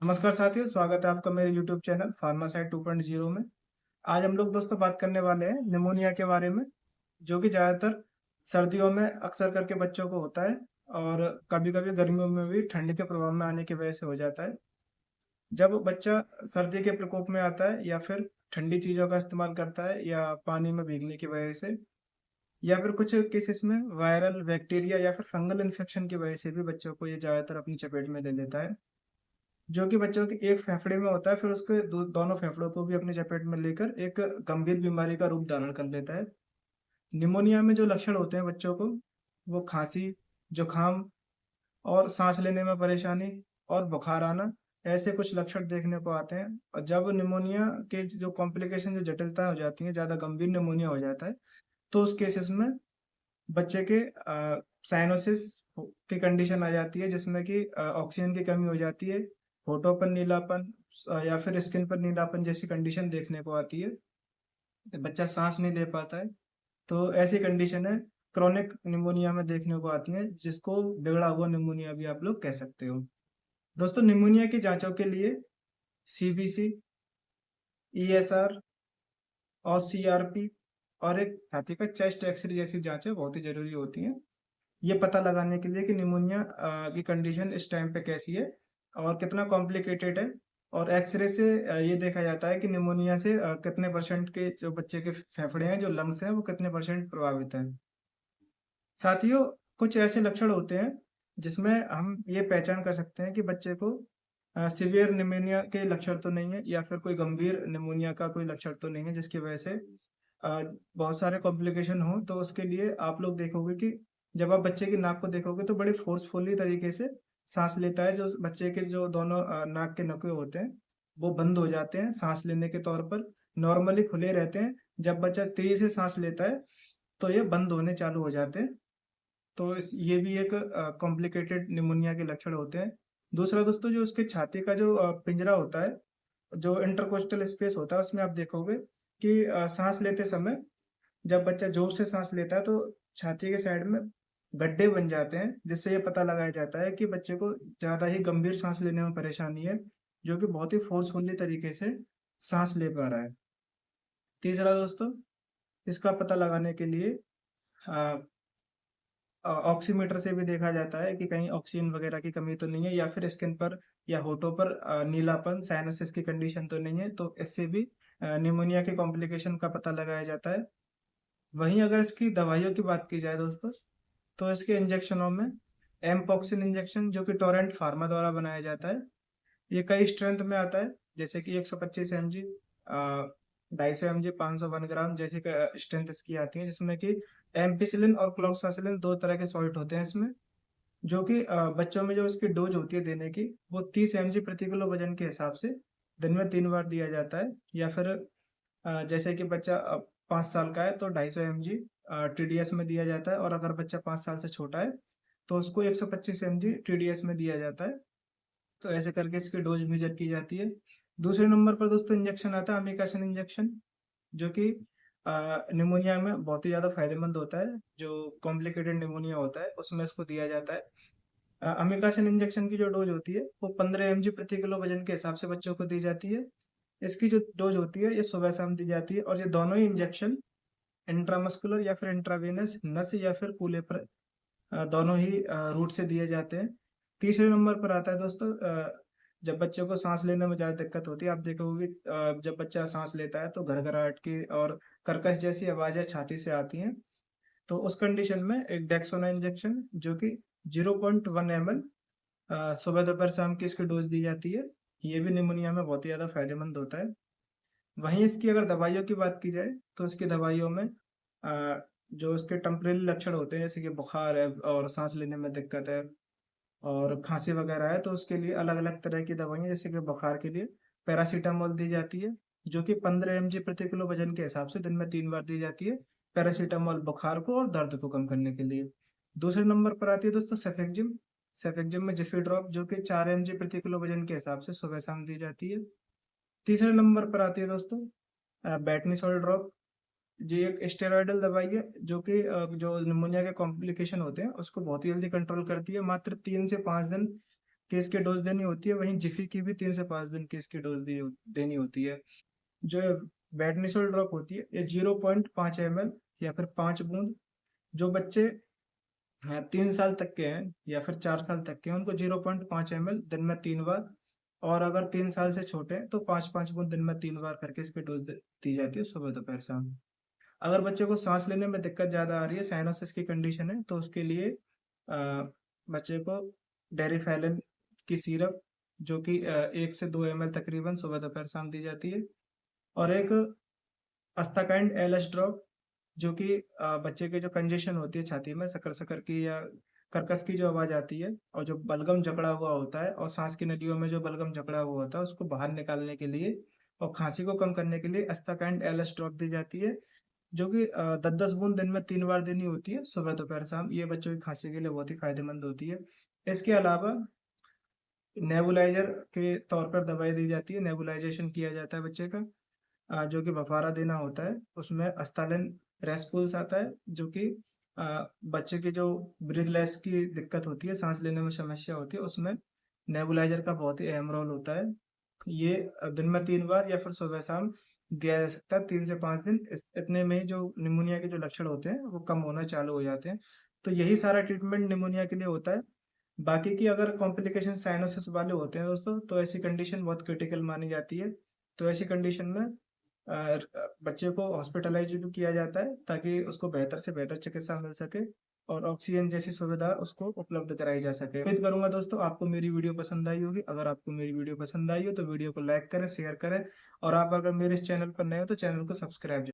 नमस्कार साथियों, स्वागत है आपका मेरे यूट्यूब चैनल फार्मासाइट 2.0 में। आज हम लोग दोस्तों बात करने वाले हैं निमोनिया के बारे में, जो कि ज़्यादातर सर्दियों में अक्सर करके बच्चों को होता है और कभी-कभी गर्मियों में भी ठंड के प्रभाव में आने की वजह से हो जाता है। जब बच्चा सर्दी के प्रकोप में आता है या फिर ठंडी चीज़ों का इस्तेमाल करता है या पानी में भीगने की वजह से या फिर कुछ केसेस में वायरल, बैक्टीरिया या फिर फंगल इन्फेक्शन की वजह से भी बच्चों को ये ज़्यादातर अपनी चपेट में ले लेता है। जो कि बच्चों के एक फेफड़े में होता है, फिर उसके दोनों फेफड़ों को भी अपनी चपेट में लेकर एक गंभीर बीमारी का रूप धारण कर लेता है। निमोनिया में जो लक्षण होते हैं बच्चों को, वो खांसी, जुकाम और सांस लेने में परेशानी और बुखार आना, ऐसे कुछ लक्षण देखने को आते हैं। और जब निमोनिया के जो कॉम्प्लिकेशन, जो जटिलताएं हो जाती हैं, ज़्यादा गंभीर निमोनिया हो जाता है, तो उस केसेस में बच्चे के साइनोसिस की कंडीशन आ जाती है, जिसमें कि ऑक्सीजन की कमी हो जाती है, होठों पर नीलापन या फिर स्किन पर नीलापन जैसी कंडीशन देखने को आती है। बच्चा सांस नहीं ले पाता है, तो ऐसी कंडीशन है क्रोनिक निमोनिया में देखने को आती है, जिसको बिगड़ा हुआ निमोनिया भी आप लोग कह सकते हो। दोस्तों, निमोनिया की जांचों के लिए सीबीसी, ईएसआर और सीआरपी और एक छाती का चेस्ट एक्सरे जैसी जांचें बहुत ही जरूरी होती हैं, ये पता लगाने के लिए कि निमोनिया की कंडीशन इस टाइम पे कैसी है और कितना कॉम्प्लिकेटेड है। और एक्सरे से ये देखा जाता है कि निमोनिया से कितने परसेंट के जो बच्चे के फेफड़े हैं, जो लंग्स हैं, वो कितने परसेंट प्रभावित हैं। साथियों, कुछ ऐसे लक्षण होते हैं जिसमें हम ये पहचान कर सकते हैं कि बच्चे को सीवियर निमोनिया के लक्षण तो नहीं है या फिर कोई गंभीर निमोनिया का कोई लक्षण तो नहीं है, जिसकी वजह से बहुत सारे कॉम्प्लिकेशन हो। तो उसके लिए आप लोग देखोगे कि जब आप बच्चे की नाक को देखोगे तो बड़े फोर्सफुली तरीके से सांस लेता है। जो बच्चे के जो दोनों नाक के नकुए होते हैं, वो बंद हो जाते हैं सांस लेने के तौर पर, नॉर्मली खुले रहते हैं। जब बच्चा तेजी से सांस लेता है तो ये बंद होने चालू हो जाते हैं। तो ये भी एक कॉम्प्लिकेटेड निमोनिया के लक्षण होते हैं। दूसरा दोस्तों, जो उसके छाती का जो पिंजरा होता है, जो इंटरकोस्टल स्पेस होता है, उसमें आप देखोगे कि सांस लेते समय जब बच्चा जोर से सांस लेता है तो छाती के साइड में गड्ढे बन जाते हैं, जिससे ये पता लगाया जाता है कि बच्चे को ज़्यादा ही गंभीर सांस लेने में परेशानी है, जो कि बहुत ही फोर्सफुली तरीके से सांस ले पा रहा है। तीसरा दोस्तों, इसका पता लगाने के लिए ऑक्सीमीटर से भी देखा जाता है कि कहीं ऑक्सीजन वगैरह की कमी तो नहीं है या फिर स्किन पर या होठों पर नीलापन, साइनोसिस की कंडीशन तो नहीं है। तो इससे भी निमोनिया के कॉम्प्लिकेशन का पता लगाया जाता है। वहीं अगर इसकी दवाइयों की बात की जाए दोस्तों, तो इसके इंजेक्शनों में एम्पॉक्सिन इंजेक्शन, जो कि टोरेंट फार्मा द्वारा बनाया जाता है, ये कई स्ट्रेंथ में आता है, जैसे कि 125 mg, 250 mg, 501 ग्राम जैसी स्ट्रेंथ इसकी आती है, जिसमें कि एम्पिसिलिन और क्लोक्सासिलिन दो तरह के सॉल्ट होते हैं इसमें, जो कि बच्चों में जो इसकी डोज होती है देने की, वो 30 mg प्रति किलो वजन के हिसाब से दिन में 3 बार दिया जाता है। या फिर जैसे कि बच्चा 5 साल का है तो 250 mg टीडीएस में दिया जाता है, और अगर बच्चा 5 साल से छोटा है तो उसको 125 mg टीडीएस में दिया जाता है। तो ऐसे करके इसकी डोज मेजर की जाती है। दूसरे नंबर पर दोस्तों इंजेक्शन आता है अमीकासिन इंजेक्शन, जो कि निमोनिया में बहुत ही ज़्यादा फायदेमंद होता है। जो कॉम्प्लिकेटेड निमोनिया होता है उसमें इसको दिया जाता है। अमीकासिन इंजेक्शन की जो डोज होती है वो 15 mg प्रति किलो वजन के हिसाब से बच्चों को दी जाती है। इसकी जो डोज होती है ये सुबह शाम दी जाती है, और ये दोनों ही इंजेक्शन इंट्रामस्कुलर या फिर इंट्रावेनस नस या फिर कूल्हे पर दोनों ही रूट से दिए जाते हैं। तीसरे नंबर पर आता है दोस्तों, जब बच्चों को सांस लेने में ज़्यादा दिक्कत होती है, आप देखोगे जब बच्चा सांस लेता है तो घरघराहट की और कर्कश जैसी आवाज़ें छाती से आती हैं। तो उस कंडीशन में एक डेक्सोना इंजेक्शन, जो कि 0.1 ml सुबह दोपहर शाम की इसकी डोज दी जाती है। ये भी निमोनिया में बहुत ही ज़्यादा फायदेमंद होता है। वहीं इसकी अगर दवाइयों की बात की जाए तो इसकी दवाइयों में जो इसके टेम्परेरी लक्षण होते हैं, जैसे कि बुखार है और सांस लेने में दिक्कत है और खांसी वगैरह है, तो उसके लिए अलग अलग तरह की दवाइयाँ, जैसे कि बुखार के लिए पैरासीटामोल दी जाती है, जो कि 15 mg प्रति किलो वजन के हिसाब से दिन में 3 बार दी जाती है। पैरासीटामोल बुखार को और दर्द को कम करने के लिए। दूसरे नंबर पर आती है दोस्तों सेफेक्जिम। सेफेक्जिम में जिफी ड्रॉप, जो कि 4 mg प्रति किलो वजन के हिसाब से सुबह शाम दी जाती है। तीसरे नंबर पर आती है दोस्तों बेटनीसोल ड्रॉप। जी, एक स्टेरॉयडल दवाई है, जो कि जो निमोनिया के कॉम्प्लिकेशन होते हैं उसको बहुत ही जल्दी कंट्रोल करती है। मात्र 3 से 5 दिन की इसकी डोज देनी होती है, वहीं जिफी की भी 3 से 5 दिन की इसकी डोज देनी होती है। जो बेडनिसोल ड्रॉप होती है ये 0.5 ml या फिर 5 बूंद, जो बच्चे 3 साल तक के हैं या फिर 4 साल तक के हैं उनको 0.5 ml दिन में 3 बार, और अगर 3 साल से छोटे हैं तो 5-5 बूंद दिन में 3 बार करके इसकी डोज दी जाती है, सुबह दोपहर शाम। अगर बच्चे को सांस लेने में दिक्कत ज़्यादा आ रही है, साइनोसिस की कंडीशन है, तो उसके लिए बच्चे को डेरिफेलिन की सिरप, जो कि 1 से 2 ml तकरीबन सुबह दोपहर शाम दी जाती है, और एक अस्ताकाइंड एलएच ड्रॉप, जो कि बच्चे के जो कंजेशन होती है छाती में सकर सकर की या कर्कश की जो आवाज़ आती है, और जो बलगम जकड़ा हुआ होता है और सांस की नलियों में जो बलगम जकड़ा हुआ होता है उसको बाहर निकालने के लिए और खांसी को कम करने के लिए अस्ताकाइंड एलएच ड्रॉप दी जाती है, जो कि 10-10 बूंद दिन में 3 बार देनी होती है, सुबह दोपहर शाम। ये बच्चों की खांसी के लिए बहुत ही फायदेमंद होती है। इसके अलावा नेबुलाइजर के तौर पर दवाई दी जाती है, नेबुलाइजेशन किया जाता है बच्चे का, जो कि बफारा देना होता है। उसमें अस्तालिन रेस्पूल्स आता है, जो कि अ, बच्चे की जो ब्रीथलेस की दिक्कत होती है, सांस लेने में समस्या होती है, उसमें नेबुलाइजर का बहुत ही अहम रोल होता है। ये दिन में 3 बार या फिर सुबह शाम दिया जा सकता है, 3 से 5 दिन। इतने में ही जो निमोनिया के जो लक्षण होते हैं वो कम होना चालू हो जाते हैं। तो यही सारा ट्रीटमेंट निमोनिया के लिए होता है। बाकी की अगर कॉम्प्लिकेशन साइनोसिस वाले होते हैं दोस्तों, तो ऐसी कंडीशन बहुत क्रिटिकल मानी जाती है। तो ऐसी कंडीशन में बच्चे को हॉस्पिटलाइज भी किया जाता है, ताकि उसको बेहतर से बेहतर चिकित्सा मिल सके और ऑक्सीजन जैसी सुविधा उसको उपलब्ध कराई जा सके। उम्मीद करूंगा दोस्तों आपको मेरी वीडियो पसंद आई होगी। अगर आपको मेरी वीडियो पसंद आई हो तो वीडियो को लाइक करें, शेयर करें, और आप अगर मेरे इस चैनल पर नए हो तो चैनल को सब्सक्राइब